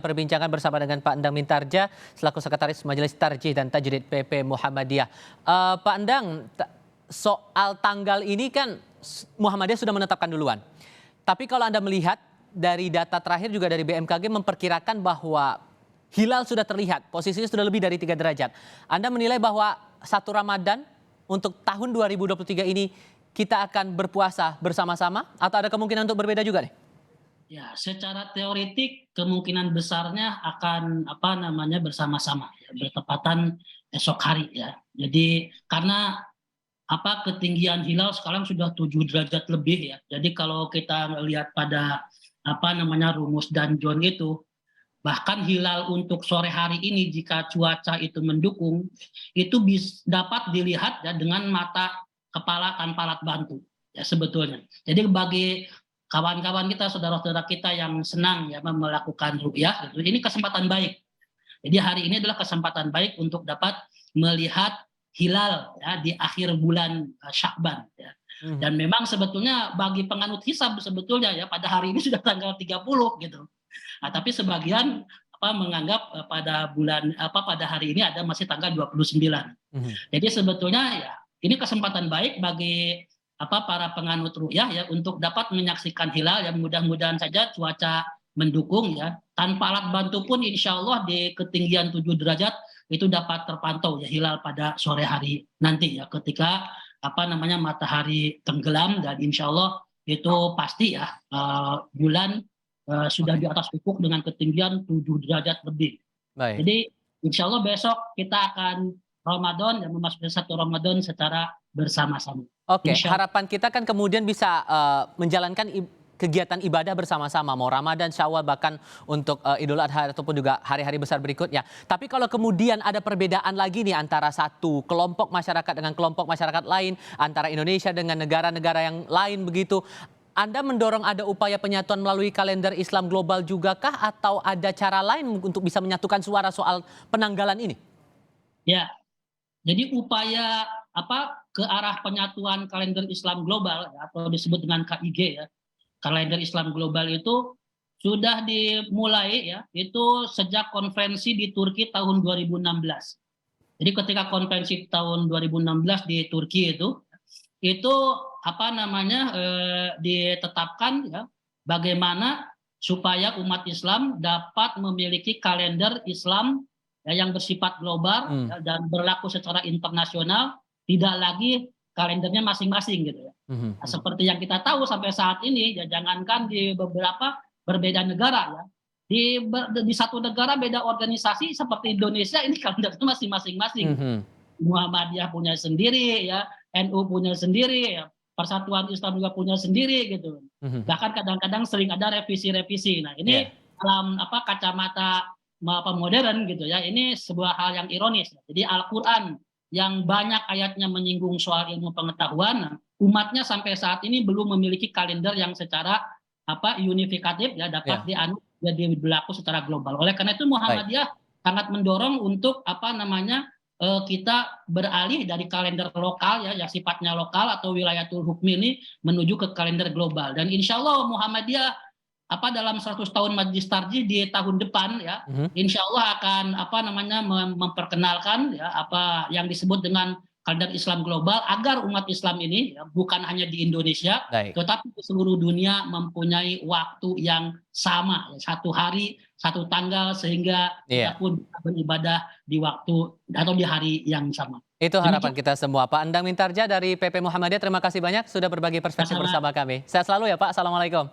Perbincangan bersama dengan Pak Endang Mintarja selaku Sekretaris Majelis Tarjih dan Tajdid PP Muhammadiyah. Pak Endang, soal tanggal ini kan Muhammadiyah sudah menetapkan duluan. Tapi kalau Anda melihat dari data terakhir juga dari BMKG memperkirakan bahwa hilal sudah terlihat, posisinya sudah lebih dari 3 derajat. Anda menilai bahwa 1 Ramadan untuk tahun 2023 ini kita akan berpuasa bersama-sama atau ada kemungkinan untuk berbeda juga nih? Ya, secara teoretik kemungkinan besarnya akan bersama-sama ya, bertepatan esok hari ya. Jadi karena ketinggian hilal sekarang sudah 7 derajat lebih ya. Jadi kalau kita lihat pada rumus Danjon itu, bahkan hilal untuk sore hari ini jika cuaca itu mendukung itu dapat dilihat ya dengan mata kepala tanpa alat bantu ya sebetulnya. Jadi bagi kawan-kawan kita, saudara-saudara kita yang senang ya melakukan ru'yah, gitu. Ini kesempatan baik. Jadi hari ini adalah kesempatan baik untuk dapat melihat hilal ya di akhir bulan Sya'ban ya. Dan memang sebetulnya bagi penganut hisab sebetulnya ya pada hari ini sudah tanggal 30 gitu. Nah, tapi sebagian menganggap pada hari ini ada masih tanggal 29. Jadi sebetulnya ya ini kesempatan baik bagi para penganut ru'yah ya untuk dapat menyaksikan hilal yang mudah-mudahan saja cuaca mendukung ya. Tanpa alat bantu pun insya Allah di ketinggian 7 derajat itu dapat terpantau ya hilal pada sore hari nanti ya ketika matahari tenggelam, dan insya Allah itu pasti ya bulan sudah di atas ufuk dengan ketinggian 7 derajat lebih. Baik. Jadi insya Allah besok kita akan Ramadan dan memasuki 1 Ramadan secara bersama-sama. Oke, harapan kita kan kemudian bisa menjalankan kegiatan ibadah bersama-sama, mau Ramadan, Syawal, bahkan untuk Idul Adha ataupun juga hari-hari besar berikutnya. Tapi kalau kemudian ada perbedaan lagi nih antara satu kelompok masyarakat dengan kelompok masyarakat lain, antara Indonesia dengan negara-negara yang lain begitu, Anda mendorong ada upaya penyatuan melalui kalender Islam global juga kah, atau ada cara lain untuk bisa menyatukan suara soal penanggalan ini? Ya, jadi upaya ke arah penyatuan kalender Islam global ya, atau disebut dengan KIG ya, kalender Islam global itu sudah dimulai ya, itu sejak konferensi di Turki tahun 2016. Jadi ketika konferensi tahun 2016 di Turki itu ditetapkan ya bagaimana supaya umat Islam dapat memiliki kalender Islam ya, yang bersifat global ya, dan berlaku secara internasional, tidak lagi kalendernya masing-masing gitu ya. Nah, seperti yang kita tahu sampai saat ini ya, jangankan di beberapa berbeda negara ya, di satu negara beda organisasi seperti Indonesia ini kalendernya masih masing-masing. Muhammadiyah punya sendiri ya, NU punya sendiri ya, Persatuan Islam juga punya sendiri gitu. Bahkan kadang-kadang sering ada revisi-revisi. Nah ini dalam kacamata modern gitu ya, ini sebuah hal yang ironis. Jadi Al-Quran yang banyak ayatnya menyinggung soal ilmu pengetahuan, umatnya sampai saat ini belum memiliki kalender yang secara unifikatif ya dapat dianut jadi berlaku secara global. Oleh karena itu Muhammadiyah sangat mendorong untuk kita beralih dari kalender lokal ya yang sifatnya lokal atau wilayatul hukmi ini menuju ke kalender global. Dan insya Allah Muhammadiyah dalam 100 tahun Majelis Tarjih di tahun depan ya, insya Allah akan memperkenalkan ya yang disebut dengan kalender Islam global, agar umat Islam ini ya, bukan hanya di Indonesia tetapi di seluruh dunia mempunyai waktu yang sama ya, 1 hari 1 tanggal, sehingga kita pun beribadah di waktu atau di hari yang sama. Itu harapan kita semua. Pak Endang Mintarja dari PP Muhammadiyah, terima kasih banyak sudah berbagi perspektif bersama kami. Sehat selalu ya Pak. Assalamualaikum.